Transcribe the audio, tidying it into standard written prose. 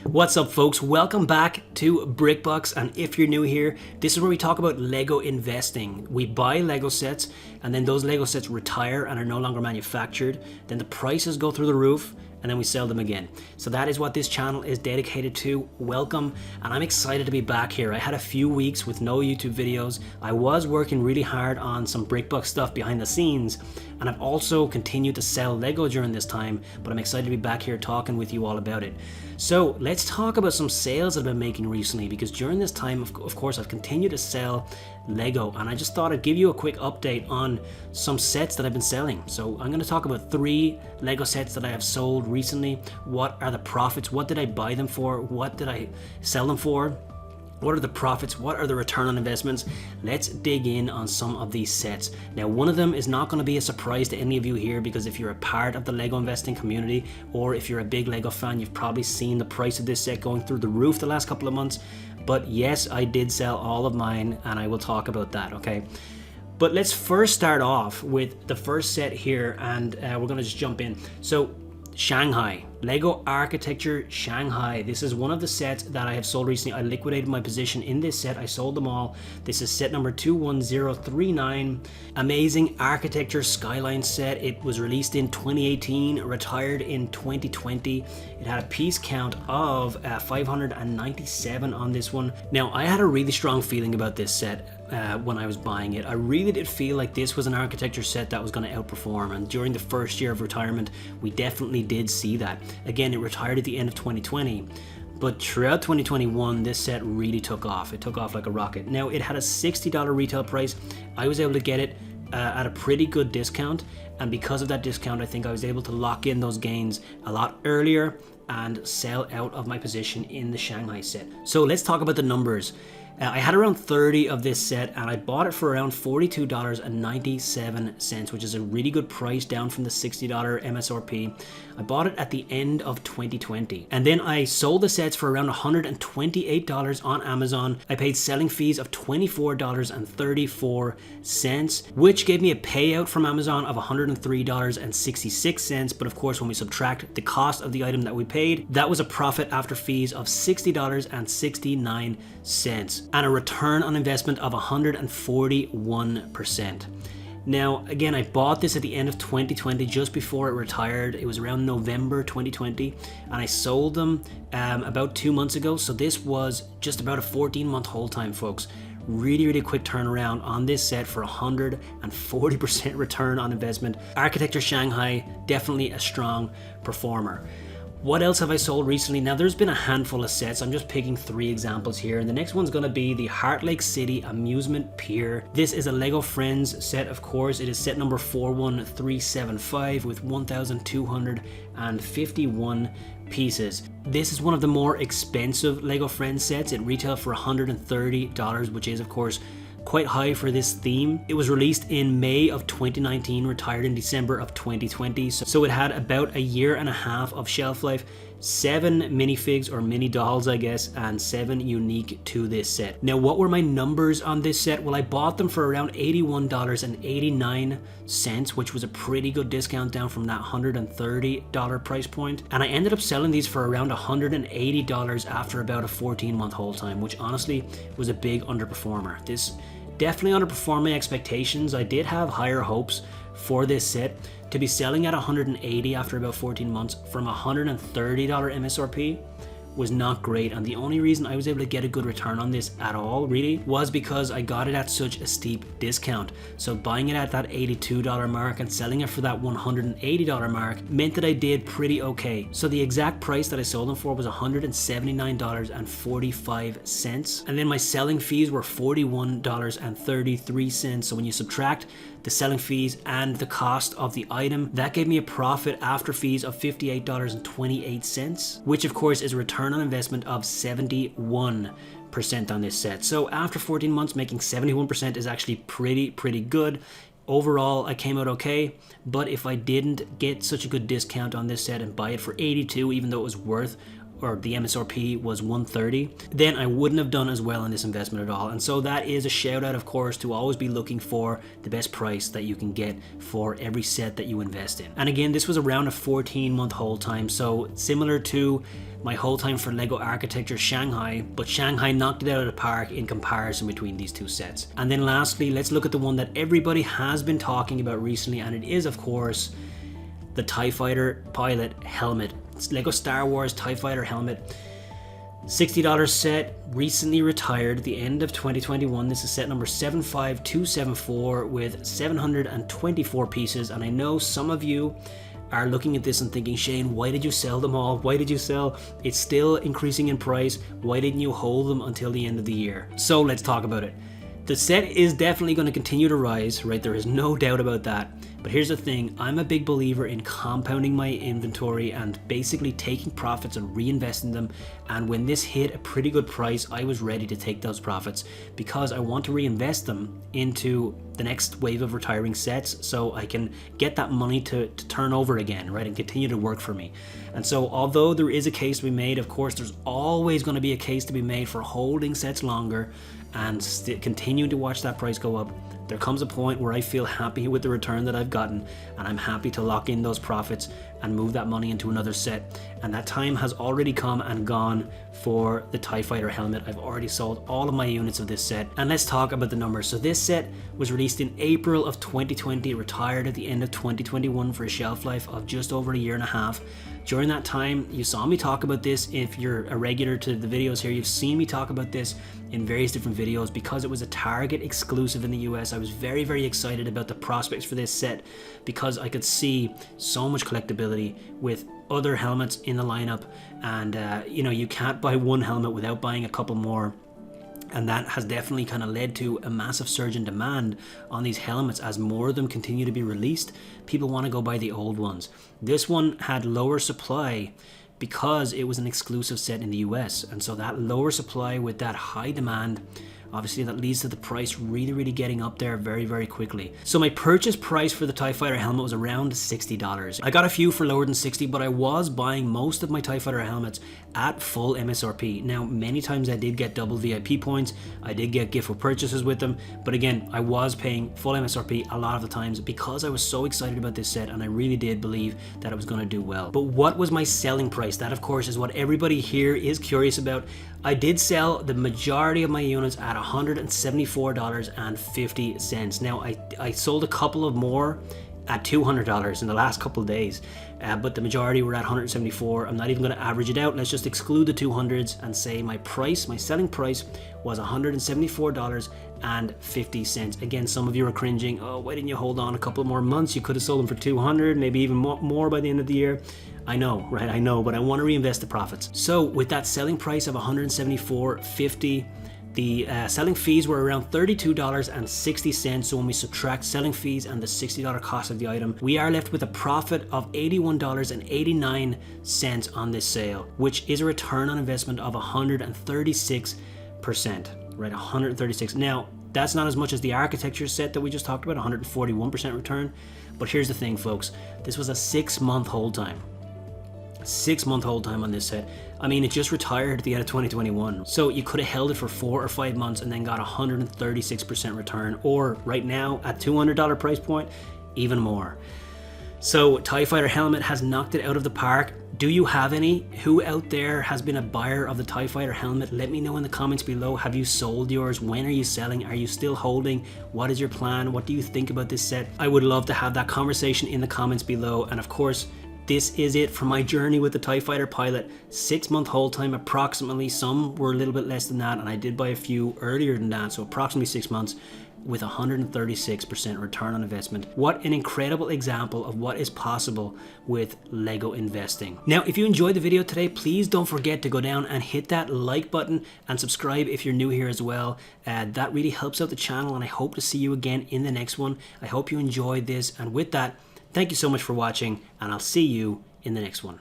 What's up, folks? Welcome back to BrickBucks, and if you're new here, this is where we talk about Lego investing. We buy Lego sets, and then those Lego sets retire and are no longer manufactured. Then the prices go through the roof, and then we sell them again. So that is what this channel is dedicated to. Welcome, and I'm excited to be back here. I had a few weeks with no YouTube videos. I was working really hard on some BrickBucks stuff behind the scenes, and I've also continued to sell Lego during this time, but I'm excited to be back here talking with you all about it. So let's talk about some sales that I've been making recently, because during this time, of course, I've continued to sell Lego, and I just thought I'd give you a quick update on some sets that I've been selling. So I'm going to talk about 3 Lego sets that I have sold recently. What are the profits? What did I buy them for? What did I sell them for? What are the profits? What are the return on investments? Let's dig in on some of these sets. Now, one of them is not going to be a surprise to any of you here, because if you're a part of the Lego investing community, or if you're a big Lego fan, you've probably seen the price of this set going through the roof the last couple of months. But yes, I did sell all of mine, and I will talk about that, okay? But let's first start off with the first set here, and we're going to just jump in. So, Shanghai, Lego Architecture Shanghai. This is one of the sets that I have sold recently. I liquidated my position in this set. I sold them all. This is set number 21039. Amazing architecture skyline set. It was released in 2018, retired in 2020. It had a piece count of 597 on this one. Now, I had a really strong feeling about this set when I was buying it. I really did feel like this was an architecture set that was going to outperform, and during the first year of retirement, we definitely did see that. Again, it retired at the end of 2020, but throughout 2021, this set really took off. It took off like a rocket. Now, it had a $60 retail price. I was able to get it at a pretty good discount, and because of that discount, I think I was able to lock in those gains a lot earlier and sell out of my position in the Shanghai set. So let's talk about the numbers. I had around 30 of this set, and I bought it for around $42.97, which is a really good price, down from the $60 MSRP. I bought it at the end of 2020. And then I sold the sets for around $128 on Amazon. I paid selling fees of $24.34, which gave me a payout from Amazon of $103.66. But of course, when we subtract the cost of the item that we paid, that was a profit after fees of $60.69. And a return on investment of 141%. Now, again, I bought this at the end of 2020, just before it retired. It was around November 2020, and I sold them about 2 months ago. So this was just about a 14-month hold time, folks. Really quick turnaround on this set for 140% return on investment. Architecture Shanghai, definitely a strong performer. What else have I sold recently? Now, there's been a handful of sets. I'm just picking 3 examples here. And the next one's going to be the Heart Lake City Amusement Pier. This is a Lego Friends set, of course. It is set number 41375 with 1,251 pieces. This is one of the more expensive Lego Friends sets. It retailed for $130, which is, of course, quite high for this theme. It was released in May of 2019, retired in December of 2020. So it had about a year and a half of shelf life. 7 minifigs, or mini dolls, I guess, and 7 unique to this set. Now, what were my numbers on this set? Well, I bought them for around $81.89, which was a pretty good discount down from that $130 price point. And I ended up selling these for around $180 after about a 14-month hold time, which honestly was a big underperformer. This definitely underperformed my expectations. I did have higher hopes for this set. To be selling at $180 after about 14 months from $130 MSRP was not great, and the only reason I was able to get a good return on this at all, really, was because I got it at such a steep discount. So buying it at that $82 mark and selling it for that $180 mark meant that I did pretty okay. So the exact price that I sold them for was $179.45, and then my selling fees were $41.33. So when you subtract the selling fees and the cost of the item, that gave me a profit after fees of $58.28, which of course is a return on investment of 71% on this set. So after 14 months, making 71% is actually pretty good. Overall, I came out okay, but if I didn't get such a good discount on this set and buy it for $82, even though it was worth, or the MSRP was $130, then I wouldn't have done as well in this investment at all. And so that is a shout out, of course, to always be looking for the best price that you can get for every set that you invest in. And again, this was around a 14-month hold time, so similar to my whole time for Lego Architecture Shanghai, but Shanghai knocked it out of the park in comparison between these two sets. And then lastly, let's look at the one that everybody has been talking about recently, and it is of course the TIE Fighter pilot helmet. It's Lego Star Wars TIE Fighter helmet. $60 set, recently retired at the end of 2021. This is set number 75274 with 724 pieces. And I know some of you are looking at this and thinking, Shane, why did you sell them all? Why did you sell? It's still increasing in price. Why didn't you hold them until the end of the year? So let's talk about it. The set is definitely going to continue to rise, right? There is no doubt about that. But here's the thing, I'm a big believer in compounding my inventory and basically taking profits and reinvesting them. And when this hit a pretty good price, I was ready to take those profits because I want to reinvest them into the next wave of retiring sets so I can get that money to turn over again, right? And continue to work for me. And so although there is a case to be made, of course, there's always going to be a case to be made for holding sets longer and continuing to watch that price go up. There comes a point where I feel happy with the return that I've gotten, and I'm happy to lock in those profits and move that money into another set. And that time has already come and gone for the TIE Fighter helmet. I've already sold all of my units of this set. And let's talk about the numbers. So this set was released in April of 2020, retired at the end of 2021 for a shelf life of just over a year and a half. During that time, you saw me talk about this. If you're a regular to the videos here, you've seen me talk about this in various different videos because it was a Target exclusive in the US. I was very, very excited about the prospects for this set because I could see so much collectability with other helmets in the lineup. And you can't buy one helmet without buying a couple more. And that has definitely kind of led to a massive surge in demand on these helmets as more of them continue to be released. People want to go buy the old ones. This one had lower supply because it was an exclusive set in the US. And so that lower supply with that high demand, obviously that leads to the price really, really getting up there very, very quickly. So my purchase price for the TIE Fighter helmet was around $60. I got a few for lower than 60, but I was buying most of my TIE Fighter helmets at full MSRP. Now, many times I did get double VIP points. I did get gift with purchases with them. But again, I was paying full MSRP a lot of the times because I was so excited about this set and I really did believe that it was going to do well. But what was my selling price? That, of course, is what everybody here is curious about. I did sell the majority of my units at $174.50. Now, I sold a couple of more at $200 in the last couple of days, but the majority were at $174. I'm not even going to average it out. Let's just exclude the 200s and say my selling price was $174.50. Again, some of you are cringing, oh, why didn't you hold on a couple more months? You could have sold them for $200, maybe even more by the end of the year. I know, right? I know, but I want to reinvest the profits. So with that selling price of $174.50, the selling fees were around $32.60. So when we subtract selling fees and the $60 cost of the item, we are left with a profit of $81.89 on this sale, which is a return on investment of 136%, right? 136. Now, that's not as much as the architecture set that we just talked about, 141% return. But here's the thing, folks. This was a 6-month hold time. 6-month hold time on this set. I mean, it just retired at the end of 2021. So you could have held it for 4 or 5 months and then got 136% return, or right now at $200 price point, even more. So TIE Fighter helmet has knocked it out of the park. Do you have any? Who out there has been a buyer of the TIE Fighter helmet? Let me know in the comments below. Have you sold yours? When are you selling? Are you still holding? What is your plan? What do you think about this set? I would love to have that conversation in the comments below. And of course, this is it for my journey with the TIE Fighter pilot. 6-month hold time approximately. Some were a little bit less than that, and I did buy a few earlier than that, so approximately 6 months with 136% return on investment. What an incredible example of what is possible with Lego investing. Now, if you enjoyed the video today, please don't forget to go down and hit that like button and subscribe if you're new here as well. That really helps out the channel, and I hope to see you again in the next one. I hope you enjoyed this, and with that, thank you so much for watching, and I'll see you in the next one.